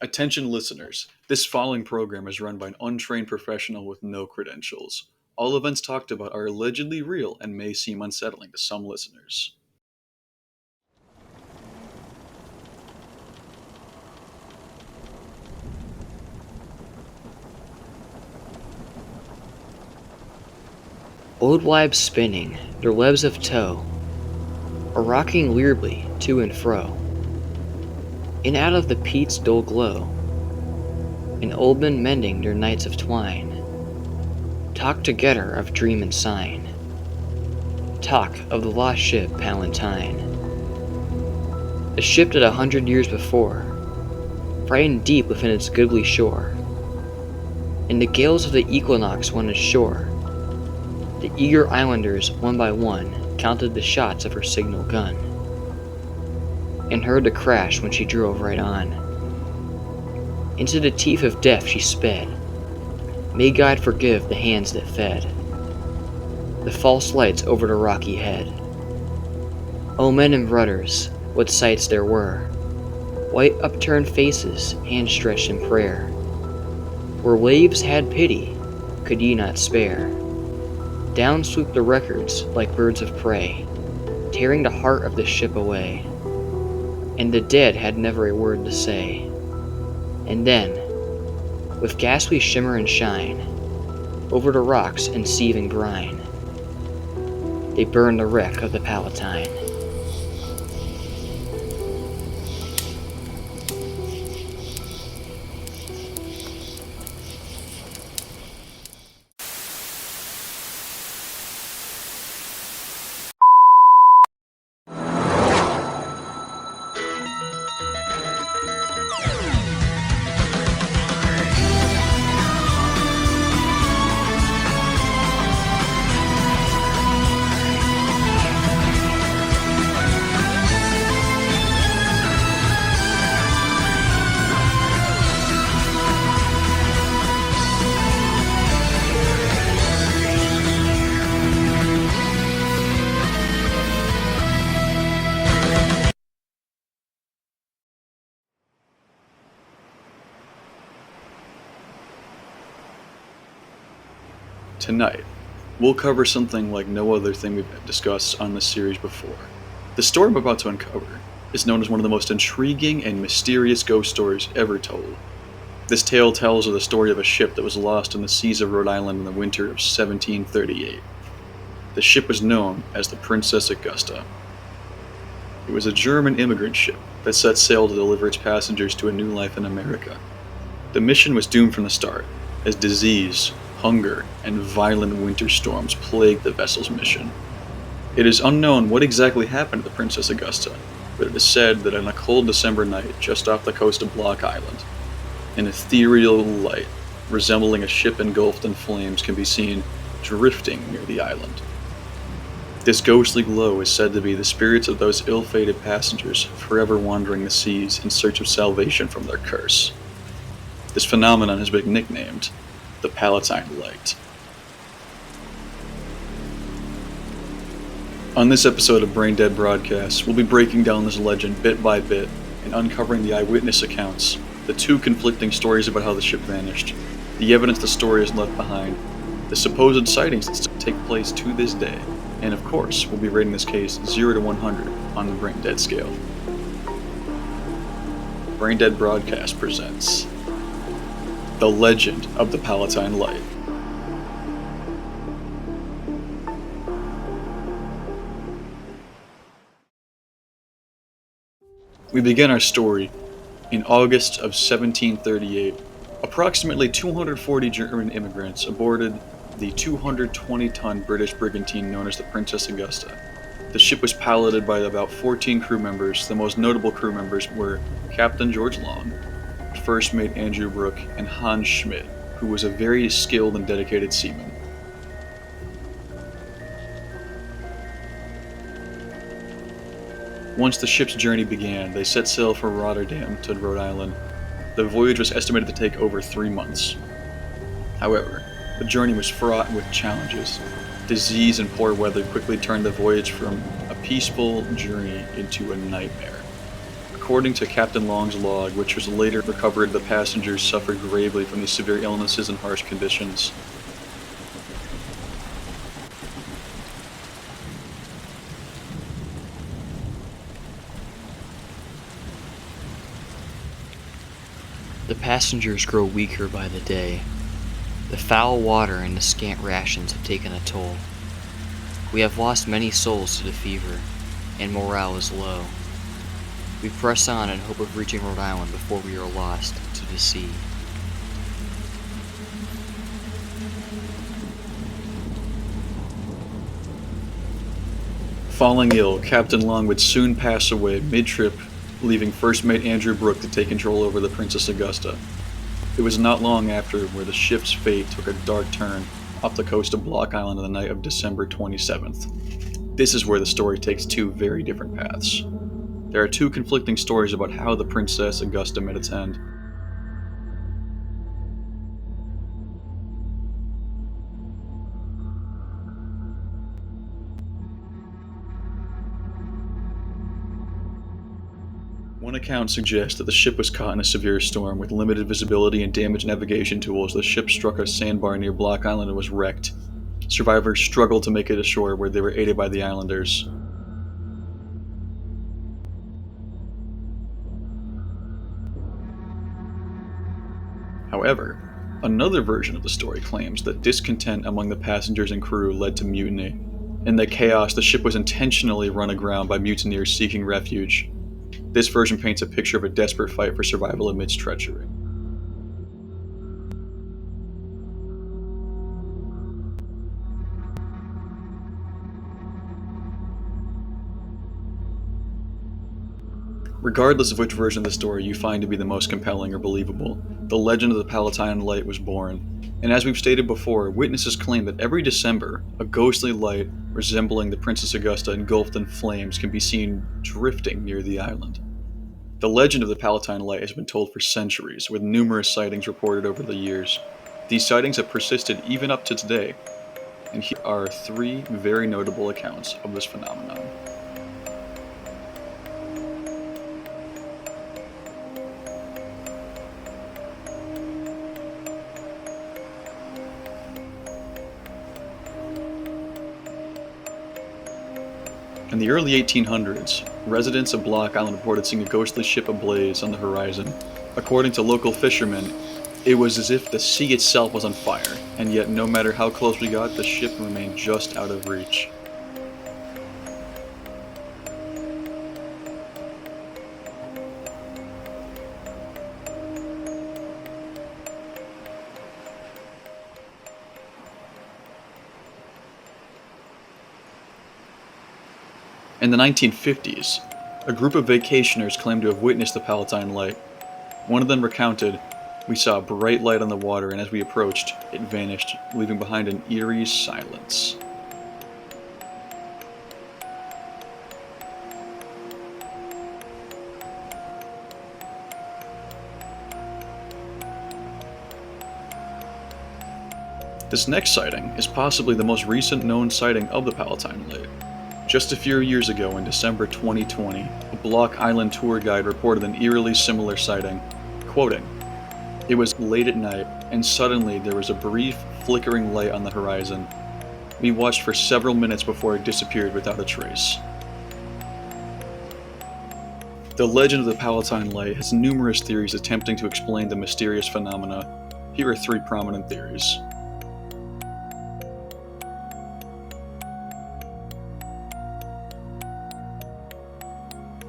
Attention listeners, this following program is run by an untrained professional with no credentials. All events talked about are allegedly real and may seem unsettling to some listeners. Old wives spinning, their webs of tow, or rocking weirdly to and fro. In out of the peat's dull glow, and old men mending their nights of twine, talk together of dream and sign, talk of the lost ship Palatine, a ship that 100 years before, frightened deep within its goodly shore, and the gales of the equinox went ashore. The eager islanders, one by one, counted the shots of her signal gun, and heard the crash when she drove right on. Into the teeth of death she sped. May God forgive the hands that fed the false lights over the rocky head. O men and rudders, what sights there were! White upturned faces, hands stretched in prayer. Where waves had pity, could ye not spare? Down swooped the wreckers like birds of prey, tearing the heart of the ship away. And the dead had never a word to say. And then, with ghastly shimmer and shine, over the rocks and seething brine, they burned the wreck of the Palatine. Tonight, we'll cover something like no other thing we've discussed on this series before. The story I'm about to uncover is known as one of the most intriguing and mysterious ghost stories ever told. This tale tells of the story of a ship that was lost in the seas of Rhode Island in the winter of 1738. The ship was known as the Princess Augusta. It was a German immigrant ship that set sail to deliver its passengers to a new life in America. The mission was doomed from the start, as disease, hunger, and violent winter storms plagued the vessel's mission. It is unknown what exactly happened to the Princess Augusta, but it is said that on a cold December night just off the coast of Block Island, an ethereal light resembling a ship engulfed in flames can be seen drifting near the island. This ghostly glow is said to be the spirits of those ill-fated passengers forever wandering the seas in search of salvation from their curse. This phenomenon has been nicknamed the Palatine Light. On this episode of Braindead Broadcast, we'll be breaking down this legend bit by bit and uncovering the eyewitness accounts, the two conflicting stories about how the ship vanished, the evidence the story has left behind, the supposed sightings that still take place to this day, and of course, we'll be rating this case 0 to 100 on the Braindead scale. Braindead Broadcast presents The Legend of the Palatine Light. We begin our story in August of 1738. Approximately 240 German immigrants boarded the 220-ton British brigantine known as the Princess Augusta. The ship was piloted by about 14 crew members. The most notable crew members were Captain George Long, First Mate Andrew Brooke, and Hans Schmidt, who was a very skilled and dedicated seaman. Once the ship's journey began, they set sail for Rotterdam to Rhode Island. The voyage was estimated to take over 3 months. However, the journey was fraught with challenges. Disease and poor weather quickly turned the voyage from a peaceful journey into a nightmare. According to Captain Long's log, which was later recovered, the passengers suffered gravely from these severe illnesses and harsh conditions. The passengers grow weaker by the day. The foul water and the scant rations have taken a toll. We have lost many souls to the fever, and morale is low. We press on in hope of reaching Rhode Island before we are lost to the sea. Falling ill, Captain Long would soon pass away mid-trip, leaving First Mate Andrew Brooke to take control over the Princess Augusta. It was not long after where the ship's fate took a dark turn off the coast of Block Island on the night of December 27th. This is where the story takes two very different paths. There are two conflicting stories about how the Princess Augusta met its end. One account suggests that the ship was caught in a severe storm with limited visibility and damaged navigation tools. The ship struck a sandbar near Block Island and was wrecked. Survivors struggled to make it ashore, where they were aided by the islanders. However, another version of the story claims that discontent among the passengers and crew led to mutiny. In the chaos, the ship was intentionally run aground by mutineers seeking refuge. This version paints a picture of a desperate fight for survival amidst treachery. Regardless of which version of the story you find to be the most compelling or believable, the legend of the Palatine Light was born. And as we've stated before, witnesses claim that every December, a ghostly light resembling the Princess Augusta engulfed in flames can be seen drifting near the island. The legend of the Palatine Light has been told for centuries, with numerous sightings reported over the years. These sightings have persisted even up to today, and here are three very notable accounts of this phenomenon. In the early 1800s, residents of Block Island reported seeing a ghostly ship ablaze on the horizon. According to local fishermen, it was as if the sea itself was on fire, and yet no matter how close we got, the ship remained just out of reach. In the 1950s, a group of vacationers claimed to have witnessed the Palatine Light. One of them recounted, "We saw a bright light on the water, and as we approached, it vanished, leaving behind an eerie silence." This next sighting is possibly the most recent known sighting of the Palatine Light. Just a few years ago, in December 2020, a Block Island tour guide reported an eerily similar sighting, quoting, "It was late at night, and suddenly there was a brief, flickering light on the horizon. We watched for several minutes before it disappeared without a trace." The legend of the Palatine Light has numerous theories attempting to explain the mysterious phenomena. Here are three prominent theories.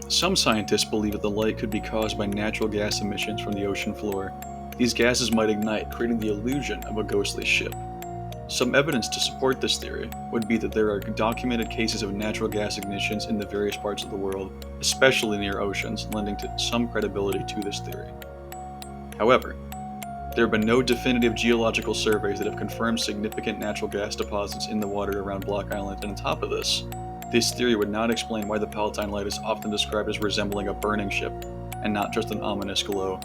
Some scientists believe that the light could be caused by natural gas emissions from the ocean floor. These gases might ignite, creating the illusion of a ghostly ship. Some evidence to support this theory would be that there are documented cases of natural gas ignitions in the various parts of the world, especially near oceans, lending to some credibility to this theory. However, there have been no definitive geological surveys that have confirmed significant natural gas deposits in the water around Block Island, and on top of this theory would not explain why the Palatine Light is often described as resembling a burning ship, and not just an ominous glow.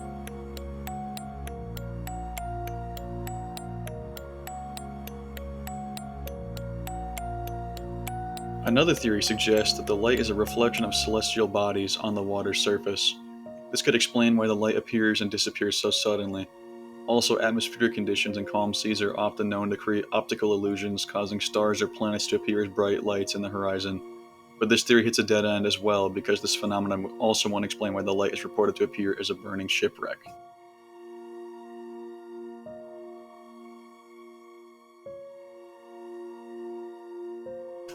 Another theory suggests that the light is a reflection of celestial bodies on the water's surface. This could explain why the light appears and disappears so suddenly. Also, atmospheric conditions and calm seas are often known to create optical illusions, causing stars or planets to appear as bright lights in the horizon. But this theory hits a dead end as well, because this phenomenon would also want to explain why the light is reported to appear as a burning shipwreck.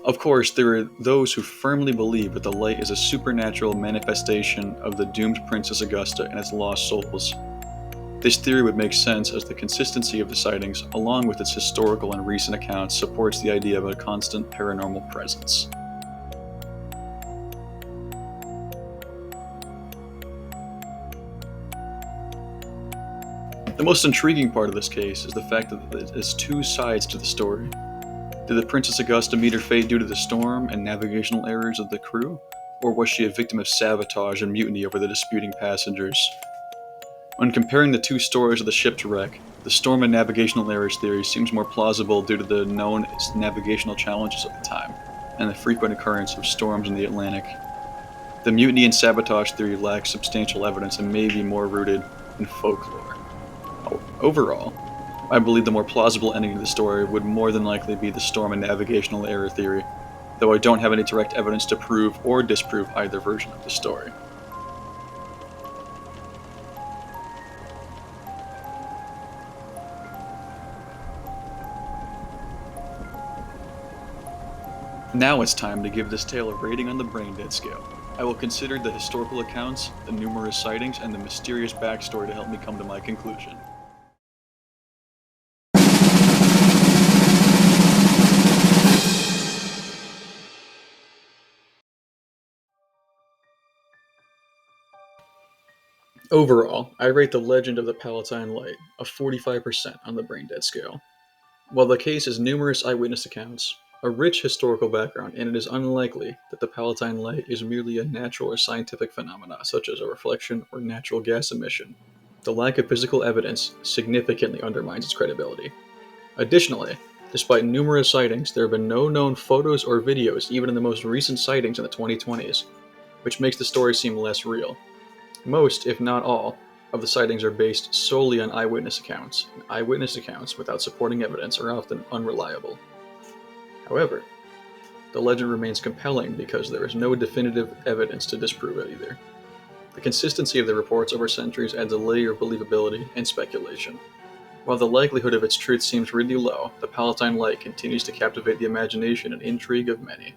Of course, there are those who firmly believe that the light is a supernatural manifestation of the doomed Princess Augusta and its lost souls. This theory would make sense, as the consistency of the sightings, along with its historical and recent accounts, supports the idea of a constant paranormal presence. The most intriguing part of this case is the fact that there's two sides to the story. Did the Princess Augusta meet her fate due to the storm and navigational errors of the crew? Or was she a victim of sabotage and mutiny over the disputing passengers? When comparing the two stories of the ship's wreck, the storm and navigational errors theory seems more plausible due to the known navigational challenges of the time, and the frequent occurrence of storms in the Atlantic. The mutiny and sabotage theory lacks substantial evidence and may be more rooted in folklore. Overall, I believe the more plausible ending to the story would more than likely be the storm and navigational error theory, though I don't have any direct evidence to prove or disprove either version of the story. Now it's time to give this tale a rating on the Braindead scale. I will consider the historical accounts, the numerous sightings, and the mysterious backstory to help me come to my conclusion. Overall, I rate the legend of the Palatine Light a 45% on the Braindead scale. While the case has numerous eyewitness accounts, a rich historical background, and it is unlikely that the Palatine Light is merely a natural or scientific phenomena such as a reflection or natural gas emission, the lack of physical evidence significantly undermines its credibility. Additionally, despite numerous sightings, there have been no known photos or videos even in the most recent sightings in the 2020s, which makes the story seem less real. Most, if not all, of the sightings are based solely on eyewitness accounts, and eyewitness accounts without supporting evidence are often unreliable. However, the legend remains compelling because there is no definitive evidence to disprove it either. The consistency of the reports over centuries adds a layer of believability and speculation. While the likelihood of its truth seems really low, the Palatine Light continues to captivate the imagination and intrigue of many.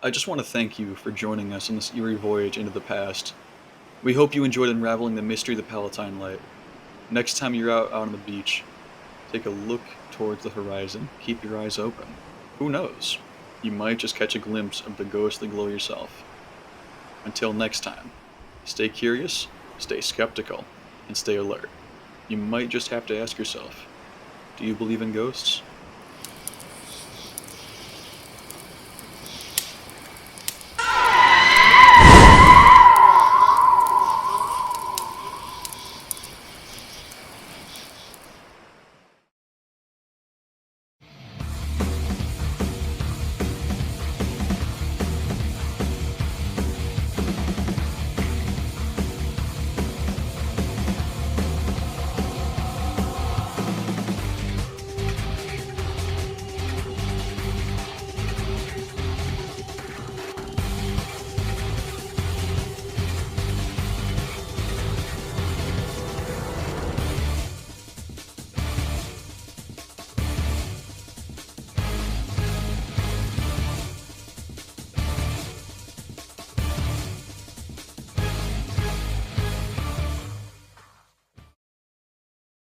I just want to thank you for joining us on this eerie voyage into the past. We hope you enjoyed unraveling the mystery of the Palatine Light. Next time you're out on the beach, take a look towards the horizon. Keep your eyes open. Who knows? You might just catch a glimpse of the ghostly glow yourself. Until next time, stay curious, stay skeptical, and stay alert. You might just have to ask yourself, do you believe in ghosts?